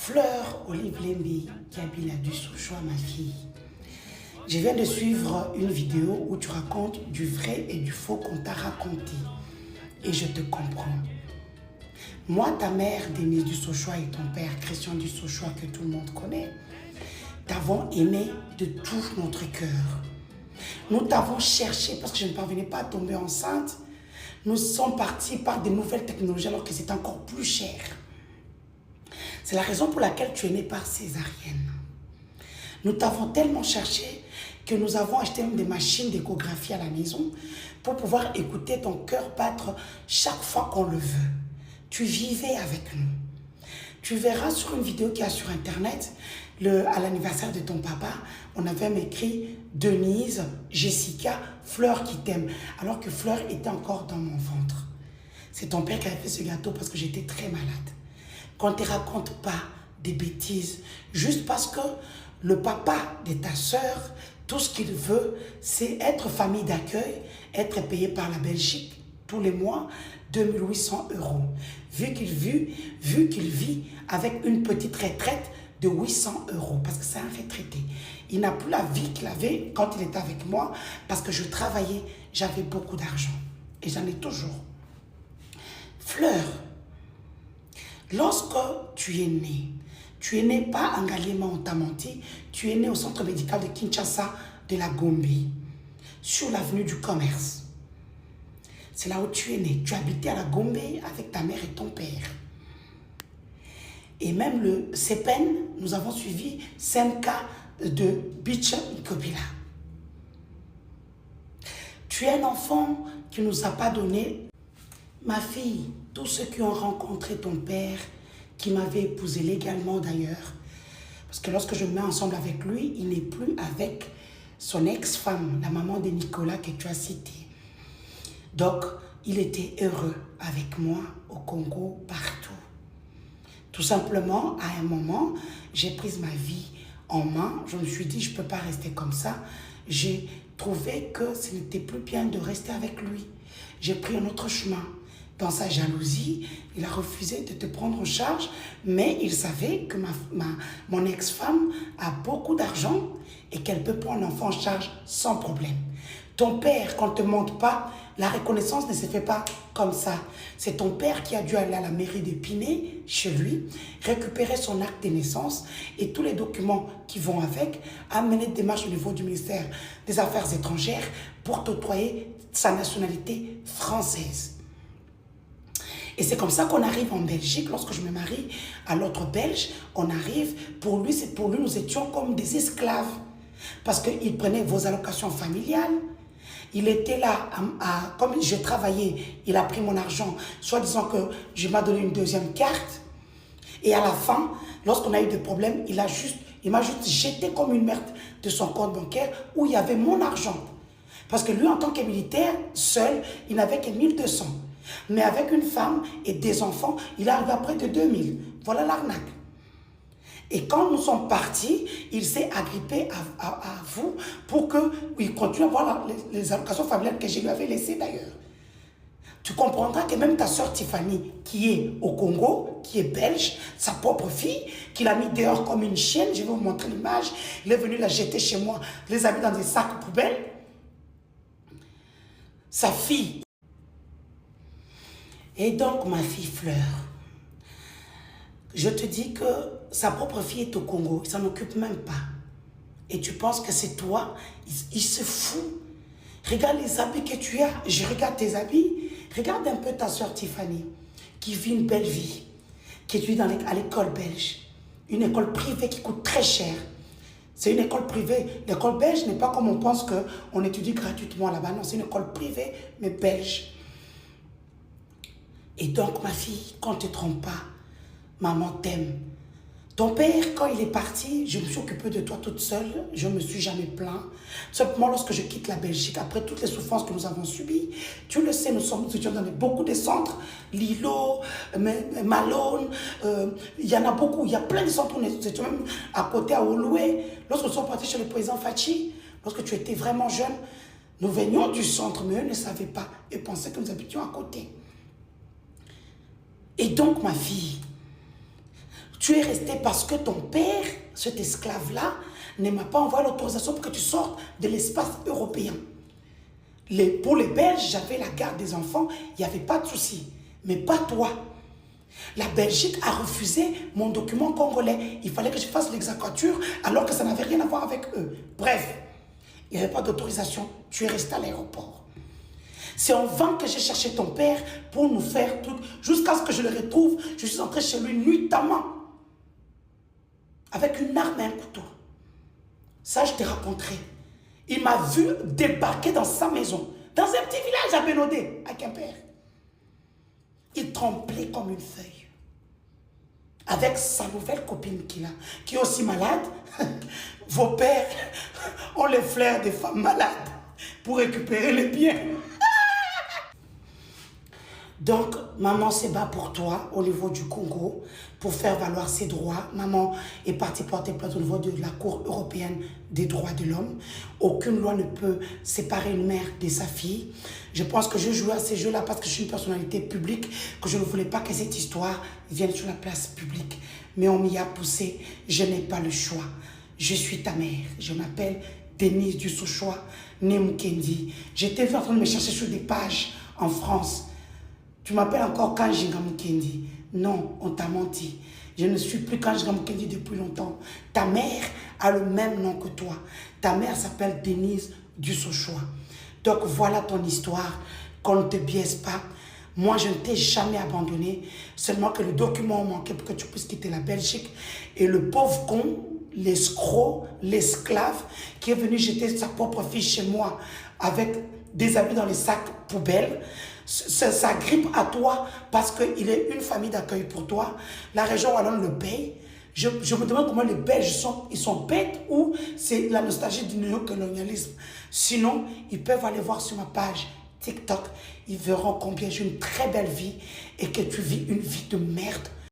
Fleur Olive Lembi Kabila du Souchoua, ma fille. Je viens de suivre une vidéo où tu racontes du vrai et du faux qu'on t'a raconté. Et je te comprends. Moi, ta mère, Denise du Souchoua, et ton père, Christian du Souchoua, que tout le monde connaît, t'avons aimé de tout notre cœur. Nous t'avons cherché parce que je ne parvenais pas à tomber enceinte. Nous sommes partis par de nouvelles technologies alors que c'est encore plus cher. C'est la raison pour laquelle tu es née par césarienne. Nous t'avons tellement cherché que nous avons acheté des machines d'échographie à la maison pour pouvoir écouter ton cœur battre chaque fois qu'on le veut. Tu vivais avec nous. Tu verras sur une vidéo qui est sur Internet, à l'anniversaire de ton papa, on avait même écrit Denise, Jessica, Fleur qui t'aime, alors que Fleur était encore dans mon ventre. C'est ton père qui avait fait ce gâteau parce que j'étais très malade. Qu'on ne te raconte pas des bêtises, juste parce que le papa de ta soeur, tout ce qu'il veut, c'est être famille d'accueil, être payé par la Belgique tous les mois, 2800 €. Vu qu'il vit avec une petite retraite de 800 €, parce que c'est un retraité. Il n'a plus la vie qu'il avait quand il était avec moi, parce que je travaillais, j'avais beaucoup d'argent. Et j'en ai toujours. Fleur, lorsque tu es né pas en Ngaliema, on t'a menti, tu es né au centre médical de Kinshasa, de la Gombe, sur l'avenue du Commerce. C'est là où tu es né. Tu habitais à la Gombe avec ta mère et ton père. Et même le CEPEN, nous avons suivi 5 cas de Beach Nkobila. Tu es un enfant qui ne nous a pas donné. Ma fille, tous ceux qui ont rencontré ton père, qui m'avait épousé légalement d'ailleurs, parce que lorsque je me mets ensemble avec lui, il n'est plus avec son ex-femme, la maman de Nicolas que tu as cité. Donc, il était heureux avec moi au Congo, partout. Tout simplement, à un moment, j'ai pris ma vie en main. Je me suis dit, je ne peux pas rester comme ça. J'ai trouvé que ce n'était plus bien de rester avec lui. J'ai pris un autre chemin. Dans sa jalousie, il a refusé de te prendre en charge, mais il savait que mon ex-femme a beaucoup d'argent et qu'elle peut prendre l'enfant en charge sans problème. Ton père, quand on ne te montre pas, la reconnaissance ne se fait pas comme ça. C'est ton père qui a dû aller à la mairie d'Épinay, chez lui, récupérer son acte de naissance et tous les documents qui vont avec, amener des démarches au niveau du ministère des Affaires étrangères pour t'octroyer sa nationalité française. Et c'est comme ça qu'on arrive en Belgique. Lorsque je me marie à l'autre Belge, on arrive, pour lui, nous étions comme des esclaves. Parce qu'il prenait vos allocations familiales. Il était là, comme je travaillais, il a pris mon argent, soit disant que je m'ai donné une deuxième carte. Et à la fin, lorsqu'on a eu des problèmes, il m'a juste jeté comme une merde de son compte bancaire où il y avait mon argent. Parce que lui, en tant que militaire, seul, il n'avait que 1200. Mais avec une femme et des enfants, il arrive à près de 2000. Voilà l'arnaque. Et quand nous sommes partis, il s'est agrippé à vous pour qu'il continue à avoir les allocations familiales que je lui avais laissées d'ailleurs. Tu comprendras que même ta soeur Tiffany, qui est au Congo, qui est belge, sa propre fille, qu'il a mis dehors comme une chienne, je vais vous montrer l'image, il est venu la jeter chez moi, les a mis dans des sacs poubelles. Sa fille. Et donc, ma fille Fleur, je te dis que sa propre fille est au Congo, il ne s'en occupe même pas. Et tu penses que c'est toi, il se fout. Regarde les habits que tu as, je regarde tes habits. Regarde un peu ta soeur Tiffany, qui vit une belle vie, qui étudie à l'école belge. Une école privée qui coûte très cher. C'est une école privée. L'école belge n'est pas comme on pense qu'on étudie gratuitement là-bas. Non, c'est une école privée, mais belge. Et donc, ma fille, qu'on ne te trompe pas, maman t'aime. Ton père, quand il est parti, je me suis occupée de toi toute seule. Je ne me suis jamais plaint. Simplement, lorsque je quitte la Belgique, après toutes les souffrances que nous avons subies, tu le sais, nous étions dans beaucoup de centres, Lilo, Malone, il y en a beaucoup. Il y a plein de centres où nous étions même à côté, à Oloué. Lorsque nous sommes partis chez le président Fachi, lorsque tu étais vraiment jeune, nous venions du centre, mais eux ne savaient pas et pensaient que nous habitions à côté. Et donc, ma fille, Tu es resté parce que ton père, cet esclave-là, ne m'a pas envoyé l'autorisation pour que tu sortes de l'espace européen. Pour les Belges, j'avais la garde des enfants, il n'y avait pas de souci. Mais pas toi. La Belgique a refusé mon document congolais. Il fallait que je fasse l'exequatur alors que ça n'avait rien à voir avec eux. Bref, il n'y avait pas d'autorisation. Tu es resté à l'aéroport. C'est en vain que j'ai cherché ton père pour nous faire tout. Jusqu'à ce que je le retrouve, je suis entré chez lui nuitamment. Avec une arme et un couteau. Ça, je te raconterai. Il m'a vu débarquer dans sa maison, dans un petit village à Bénodé, à Quimper. Il tremblait comme une feuille. Avec sa nouvelle copine qu'il a, qui est aussi malade. Vos pères ont les flairs des femmes malades pour récupérer les biens. Donc, maman se bat pour toi au niveau du Congo pour faire valoir ses droits. Maman est partie porter plainte au niveau de la Cour européenne des droits de l'homme. Aucune loi ne peut séparer une mère de sa fille. Je pense que je jouais à ces jeux-là parce que je suis une personnalité publique, que je ne voulais pas que cette histoire vienne sur la place publique. Mais on m'y a poussé. Je n'ai pas le choix. Je suis ta mère. Je m'appelle Denise Dussochoa, née Mukendi. J'étais en train de me chercher sur des pages en France. Tu m'appelles encore Kanjinga Mukendi. Non, on t'a menti. Je ne suis plus Kanjinga Mukendi depuis longtemps. Ta mère a le même nom que toi. Ta mère s'appelle Denise Dussochoa. Donc voilà ton histoire. Qu'on ne te biaise pas. Moi, je ne t'ai jamais abandonné. Seulement que le document manquait pour que tu puisses quitter la Belgique. Et le pauvre con, l'escroc, l'esclave, qui est venu jeter sa propre fille chez moi avec des habits dans les sacs poubelles, ça grippe à toi parce qu'il est une famille d'accueil pour toi. La région wallonne le paye. Je me demande comment les Belges sont bêtes ou c'est la nostalgie du néocolonialisme. Sinon, ils peuvent aller voir sur ma page TikTok. Ils verront combien j'ai une très belle vie et que tu vis une vie de merde.